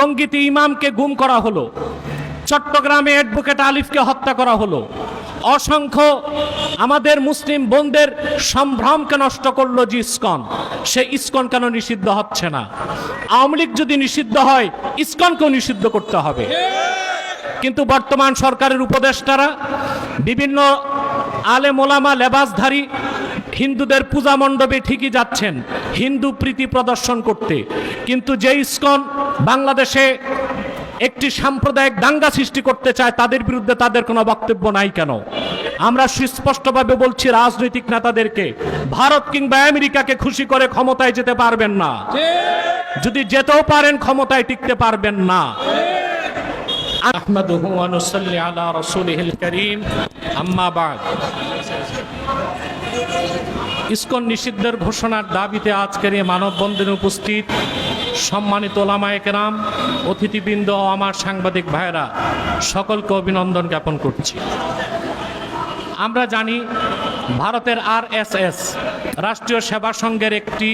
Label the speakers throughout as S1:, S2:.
S1: টঙ্গীতে ইমামকে গুম করা হলো, চট্টগ্রামে অ্যাডভোকেট আলিফকে হত্যা করা হলো, অসংখ্য আমাদের মুসলিম বোনদের সম্ভ্রমকে নষ্ট করলো যে ইসকন, সে ইসকন কেন নিষিদ্ধ হচ্ছে না? আওয়ামী লীগ যদি নিষিদ্ধ হয়, ইসকনকেও নিষিদ্ধ করতে হবে। কিন্তু বর্তমান সরকারের উপদেষ্টারা বিভিন্ন আলেম ওলামা লেবাসধারী হিন্দুদের পূজা মণ্ডপে ঠিকই যাচ্ছেন হিন্দু প্রীতি প্রদর্শন করতে, কিন্তু যে ইসকন বাংলাদেশে একটি সাম্প্রদায়িক দাঙ্গা সৃষ্টি করতে চায় তাদের বিরুদ্ধে তাদের কোনো বক্তব্য নাই কেন? আমরা সুস্পষ্টভাবে বলছি রাজনৈতিক নেতাদেরকে, ভারত কিংবা আমেরিকাকে খুশি করে ক্ষমতায় যেতে পারবেন না, যদি যেতেও পারেন ক্ষমতায় টিকতে পারবেন না। আহমাদুহু ওয়া নুসাল্লি আলা রাসূলিহিল কারীম, আম্মা বা'দ। ইসকন নিষিদ্ধের ঘোষণার দাবিতে আজকের এই মানববন্ধনে উপস্থিত সম্মানিত ওলামায়ে কেরাম, অতিথিবৃন্দ ও আমার সাংবাদিক ভাইয়েরা, সকলকে অভিনন্দন জ্ঞাপন করছি। আমরা জানি ভারতের RSS রাষ্ট্রীয় সেবা সংঘের একটি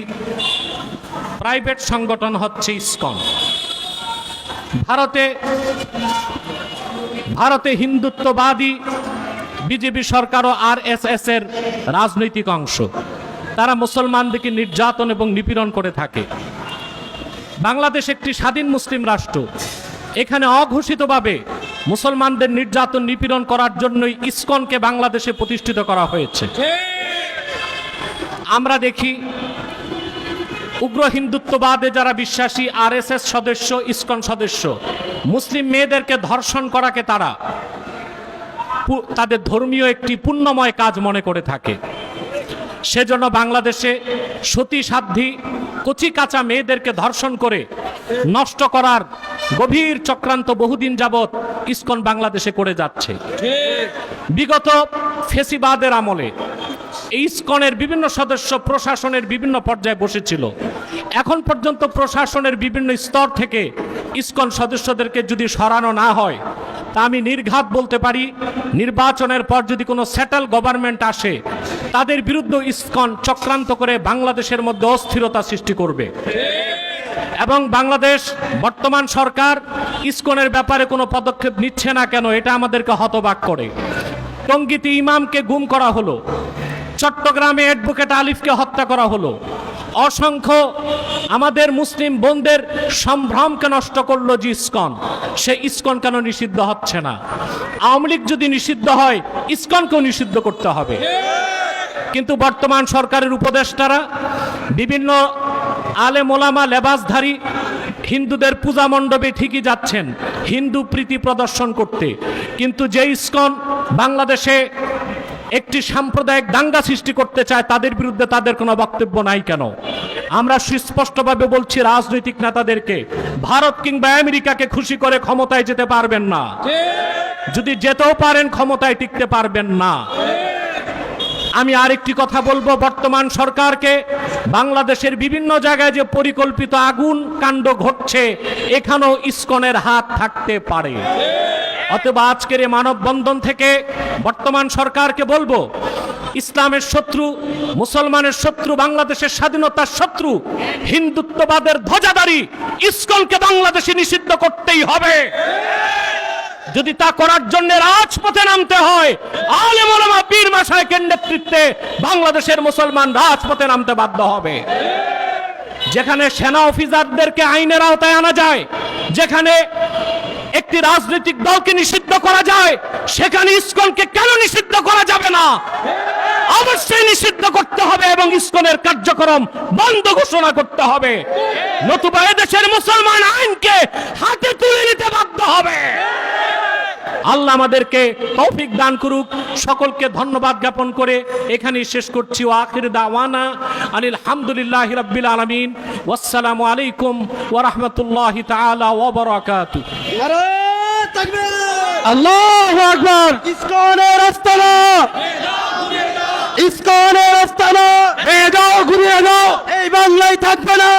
S1: প্রাইভেট সংগঠন হচ্ছে ইসকন। ভারতে হিন্দুত্ববাদী বিজেপি সরকার ও RSS এর রাজনৈতিক অংশ, তারা মুসলমানদেরকে নির্যাতন এবং নিপীড়ন করে থাকে। বাংলাদেশ একটি স্বাধীন মুসলিম রাষ্ট্র, এখানে অঘোষিতভাবে মুসলমানদের নির্যাতন নিপীড়ন করার জন্যই ইসকনকে বাংলাদেশে প্রতিষ্ঠিত করা হয়েছে। আমরা দেখি উগ্র হিন্দুত্ববাদে যারা বিশ্বাসী RSS সদস্য, ইসকন সদস্য, মুসলিম মেয়েদেরকে ধর্ষণ করাকে তারা তাদের ধর্মীয় একটি পুণ্যময় কাজ মনে করে থাকে। সেজন্য বাংলাদেশে সতী সাধ্বী কচি কাঁচা মেয়েদেরকে ধর্ষণ করে নষ্ট করার গভীর চক্রান্ত বহুদিন যাবৎ ইসকন বাংলাদেশে করে যাচ্ছে। বিগত ফেসিবাদের আমলে এই ইসকনের বিভিন্ন সদস্য প্রশাসনের বিভিন্ন পর্যায়ে বসেছিল। এখন পর্যন্ত প্রশাসনের বিভিন্ন স্তর থেকে ইসকন সদস্যদেরকে যদি সরানো না হয়, তা আমি নির্ঘাত বলতে পারি নির্বাচনের পর যদি কোনো সেটেল গভর্নমেন্ট আসে, তাদের বিরুদ্ধে ইসকন চক্রান্ত করে বাংলাদেশের মধ্যে অস্থিরতা সৃষ্টি করবে। এবং বাংলাদেশ বর্তমান সরকার ইসকনের ব্যাপারে কোনো পদক্ষেপ নিচ্ছে না কেন, এটা আমাদেরকে হতবাক করে। টঙ্গীতে ইমামকে গুম করা হলো, চট্টগ্রামে অ্যাডভোকেট আলিফকে হত্যা করা হলো, অসংখ্য আমাদের মুসলিম বোনদের সম্ভ্রমকে নষ্ট করলো যে ইসকন, সে ইসকন কেন নিষিদ্ধ হচ্ছে না? আওয়ামী লীগ যদি নিষিদ্ধ হয়, ইসকনকেও নিষিদ্ধ করতে হবে। কিন্তু বর্তমান সরকারের উপদেষ্টারা বিভিন্ন আলেম ওলামা লেবাসধারী হিন্দুদের পূজা মণ্ডপে ঠিকই যাচ্ছেন হিন্দু প্রীতি প্রদর্শন করতে, কিন্তু যে ইসকন বাংলাদেশে একটি সাম্প্রদায়িক দাঙ্গা সৃষ্টি করতে চায় তাদের বিরুদ্ধে তাদের কোনো বক্তব্য নাই কেন? আমরা সুস্পষ্টভাবে বলছি রাজনৈতিক নেতাদেরকে, ভারত কিংবা আমেরিকাকে খুশি করে ক্ষমতায় যেতে পারবেন না, যদি যেতেও পারেন ক্ষমতায় টিকতে পারবেন না। আমি আরেকটি কথা বলবো, বর্তমান সরকারকে, বাংলাদেশের বিভিন্ন জায়গায় যে পরিকল্পিত আগুন কাণ্ড ঘটছে, এখানেও ইসকনের হাত থাকতে পারে। অতএব আজকের এই মানববন্ধন থেকে বর্তমান সরকারকে বলবো, ইসলামের শত্রু, মুসলমানের শত্রু, বাংলাদেশের স্বাধীনতার শত্রু, হিন্দুত্ববাদের ধ্বজাধারী ইসকনকে বাংলাদেশে নিষিদ্ধ করতেই হবে। যদি তা করার জন্য রাজপথে নামতে হয়, আলেম ওলামা পীর মাশায়েখের নেতৃত্বে বাংলাদেশের মুসলমান রাজপথে নামতে বাধ্য হবে। যেখানে সেনা অফিসারদেরকে আইনের আওতায় আনা যায়, যেখানে একটি রাজনৈতিক দলকে নিষিদ্ধ করা যায়, সেখানে ইসকনকে কেন নিষিদ্ধ করা যাবে না? অবশ্যই নিষিদ্ধ করতে হবে এবং ইসকনের কার্যক্রম বন্ধ ঘোষণা করতে হবে, নতুবা এদেশের মুসলমান আইনকে হাতে তুলে নিতে বাধ্য হবে। আল্লাহ আমাদেরকে তৌফিক দান করুক। সকলকে ধন্যবাদ জ্ঞাপন করে এখানেই শেষ করছি। ওয়া আখির দাওয়ানা আনিল হামদুলিল্লাহি রাব্বিল আলামিন। ওয়াসসালামু আলাইকুম ওয়া রাহমাতুল্লাহি তাআলা ওয়া বারাকাতুহু।
S2: নারে তাকবীর,
S3: আল্লাহু আকবার।
S2: ইসকনের আস্তানা,
S3: ইসকনের আস্তানা,
S2: ঘুরিয়ে দাও, এই বাংলায় থাকবে না।